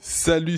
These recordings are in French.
Salut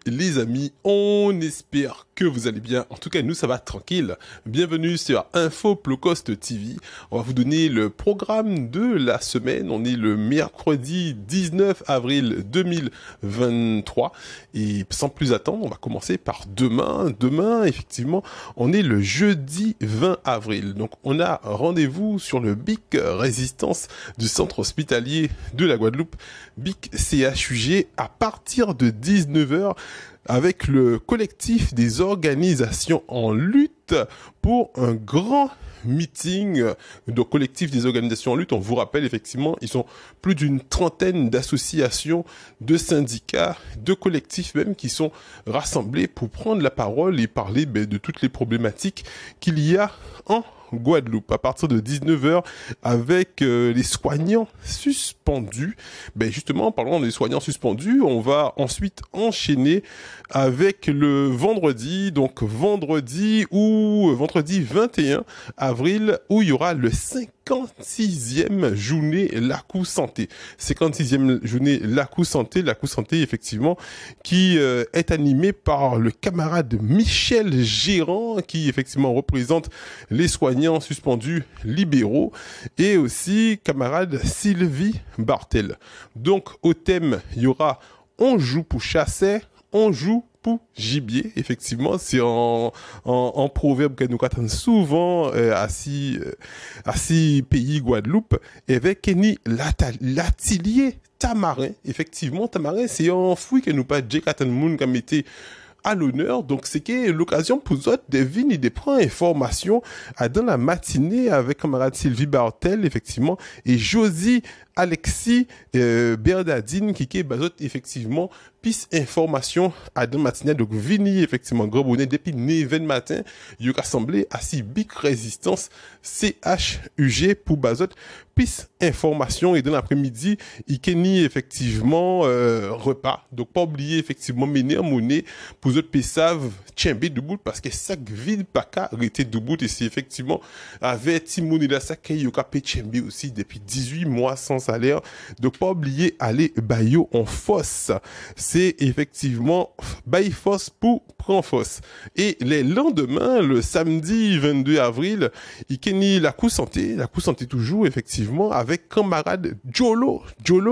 les amis, on espère que vous allez bien. En tout cas, nous ça va tranquille. Bienvenue sur Info Low Cost TV. On va vous donner le programme de la semaine. On est le mercredi 19 avril 2023 et sans plus attendre, on va commencer par demain. Demain, effectivement, on est le jeudi 20 avril. Donc, on a rendez-vous sur le BIC Résistance du centre hospitalier de la Guadeloupe, BIC CHUG, à partir de 19h avec le collectif des organisations en lutte pour un grand meeting. Donc, collectif des organisations en lutte, on vous rappelle effectivement, ils sont plus d'une trentaine d'associations, de syndicats, de collectifs même qui sont rassemblés pour prendre la parole et parler de toutes les problématiques qu'il y a en Guadeloupe à partir de 19h avec les soignants suspendus. Justement, en parlant des soignants suspendus, on va ensuite enchaîner avec le vendredi, donc vendredi 21 avril, où il y aura le 56e journée Lacou Santé. 56e journée Lacou Santé, effectivement, qui est animée par le camarade Michel Gérant, qui effectivement représente les soignants suspendus libéraux, et aussi camarade Sylvie Bartel. Donc au thème, il y aura on joue pour chasser, on joue pour gibier. Effectivement, c'est en proverbe que nous entendons souvent à six pays Guadeloupe, avec Kenny Latilier Tamarin. Effectivement, Tamarin, c'est un fruit que nous pas Jake Attenmoun qui a mis à l'honneur. Donc, c'est que l'occasion pour vous autres de venir et de prendre information dans la matinée avec camarade Sylvie Bartel, effectivement, et Josie Alexis Bernadine qui est effectivement piste information à dans matinée. Donc vini effectivement gros bonnet depuis 9h matin, il a assemblé à si big résistance CHUG pour bazot piste information, et dans l'après-midi il kenny effectivement repas. Donc pas oublier effectivement mener en monnaie pour autres pesave tchembe debout, parce que chaque ville pas qu'à rester debout, et c'est effectivement avec Timoni là ça qu'il y a payé tchembe aussi depuis 18 mois sans salaire. Donc pas oublier aller bayo en fosse. C'est effectivement bail fosse pour prendre fosse. Et les lendemains, le samedi 22 avril, il kenny la coup santé toujours effectivement avec camarade Jolo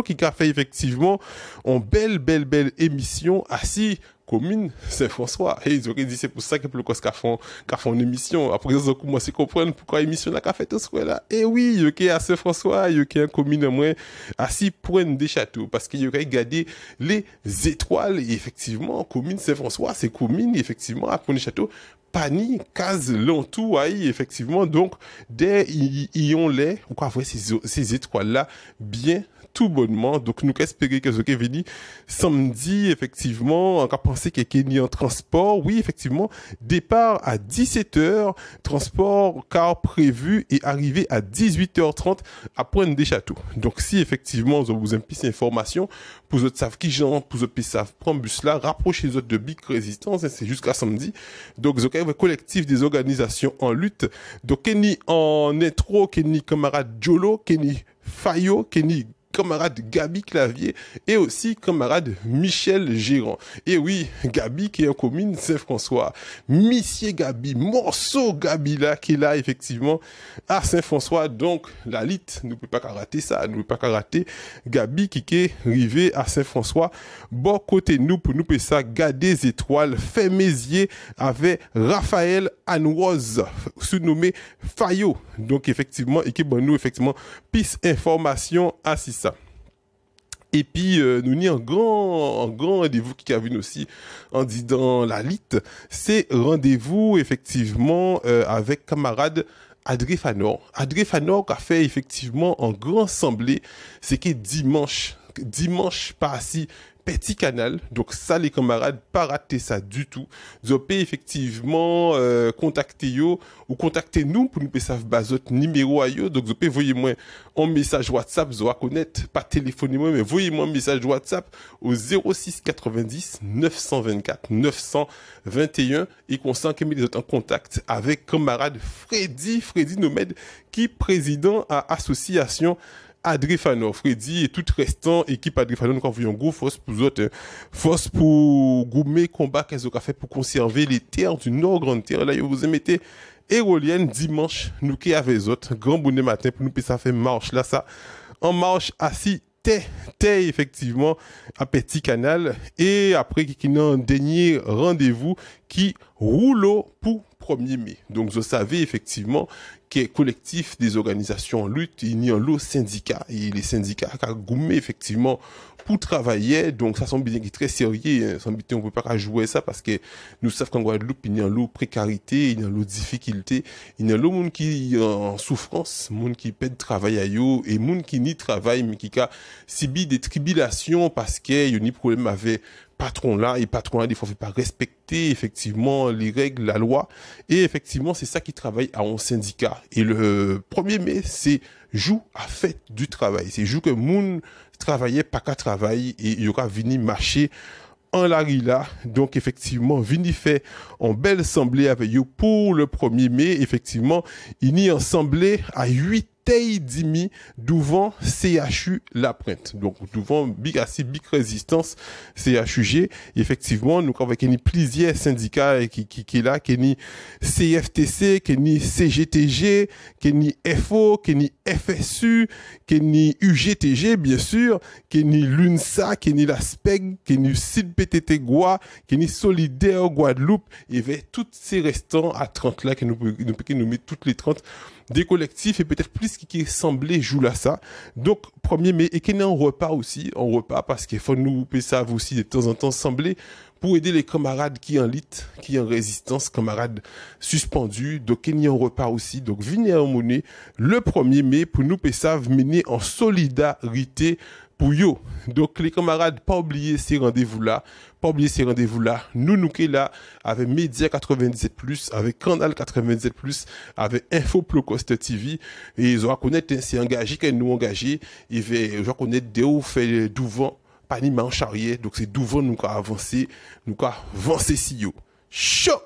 qui a fait effectivement une belle émission assis commune Saint-François. Et ils auraient dit c'est pour ça que le cause qu'a fait une émission. Après ils ont commencé à comprendre pourquoi l'émission là qu'a fait tout ce là. Et oui, il y a à Saint-François, il y a une commune moins assis pour des châteaux, parce qu'il y aurait gardé les étoiles. Et effectivement, commune Saint-François, c'est commune effectivement à prendre des châteaux. Pani, case, l'entour, effectivement. Donc, dès ils ont les, on va voir ces étoiles-là bien tout bonnement. Donc, nous espérons que ce qui est venu samedi, effectivement, on a pensé qu'il y a en transport. Oui, effectivement, départ à 17h, transport car prévu et arrivé à 18h30 à Pointe-des-Châteaux. Donc, si effectivement, vous avez plus d'informations, pour vous savez qui gens, pour vous savez prendre bus là, rapprochez vous de BIC Résistance, et c'est jusqu'à samedi. Donc, vous avez un collectif des organisations en lutte. Donc, Kenny en intro, Kenny camarade Jolo, Kenny Fayo, Kenny camarade Gabi Clavier, et aussi camarade Michel Gérant. Et oui, Gabi qui est en commune Saint-François. Monsieur Gabi, morceau Gabi là, qui est là effectivement à Saint-François. Donc, la lutte, ne peut pas rater ça, ne peut pas rater Gabi qui est arrivé à Saint-François. Bon côté nous, pour nous payer ça, garder des étoiles, fait mésier avec Raphaël Anouaz, surnommé Fayot. Donc, effectivement, équipe nous, effectivement, piste information à ça. Et puis, nous avons un grand rendez-vous qui a vu aussi en disant la lutte. C'est rendez-vous, effectivement, avec camarade Adré Fanor. Adré Fanor qui a fait, effectivement, un grand assemblée. C'est que dimanche pas si petit canal. Donc ça, les camarades, pas rater ça du tout. Vous pouvez effectivement contacter yo ou contacter nous pour nous passer bazot numéro à yo. Donc vous pouvez envoyer moi un message WhatsApp, vous allez connaître, pas téléphoner moi, mais envoyez-moi un message WhatsApp au 06 90 924 921 et qu'on sent que vous êtes en contact avec camarade Freddy Nomad, qui est président à association Adrifano, Freddy et tout restant équipe Adrifano, nous avons un gros force pour autres, force pour goumer combat qu'elles ont fait pour conserver les terres du Nord Grande Terre. Là, vous mettez Hérolienne dimanche, nous qui avec les autres, grand bonnet matin pour nous, puis ça fait marche là, ça, en marche assis, effectivement, à Petit Canal, et après, qui n'a un dernier rendez-vous qui roule pour 1er mai. Donc, vous savez effectivement que collectif des organisations en lutte, il y a un lot syndicat, et les syndicats qui ont gommé effectivement pour travailler, donc ça semble bien qui est très sérieux, hein. On peut pas jouer ça parce que nous savons qu'en Guadeloupe, il y a un lot précarité, il y a un lot difficulté, il y a un lot monde qui en souffrance, monde qui perd travail à yo, et monde qui n'y travaille, mais qui a subi des tribulations parce qu'il y a un problème avec patron là, et patron là, des fois, il ne faut pas respecter, effectivement, les règles, la loi. Et effectivement, c'est ça qui travaille à un syndicat. Et le 1er mai, c'est jour à fête du travail. C'est jour que moun travaillait pas qu'à travail, et il y aura venu marcher en la là. Donc, effectivement, vini fait en belle assemblée avec vous pour le 1er mai. Effectivement, il y a assemblée à 8 dimi devant CHU La Pointe. Donc, devant Big Résistance CHUG. Effectivement, nous avons plusieurs syndicats qui est là, qui est CFTC, qui est CGTG, qui est FO, qui est FSU, qui est UGTG, bien sûr, qui est l'UNSA, qui est la SPEG, qui est CID-PTT Goa, qui est Solidaire Guadeloupe, et vers tous ces restants à 30 là, que nous mettre toutes les 30 des collectifs et peut-être plus qui semblait jouer là ça. Donc, 1er mai, et qu'il y a un repas aussi, parce qu'il faut nous ça aussi de temps en temps sembler pour aider les camarades qui en lutte, qui en résistance, camarades suspendus. Donc, il y a un repas aussi. Donc, venez en monnaie le 1er mai pour nous savent mener en solidarité pour yo. Donc, les camarades, pas oublier ces rendez-vous-là. Nous qui là, avec Média 97+, avec Canal 97+, avec Info Plocost TV. Et ils vont reconnaître, c'est engagé, qu'ils nous engagés. Ils vont reconnaître des hauts faits devant, pas ni en charrière. Donc, c'est devant nous qu'à avancer si yo. Chaud!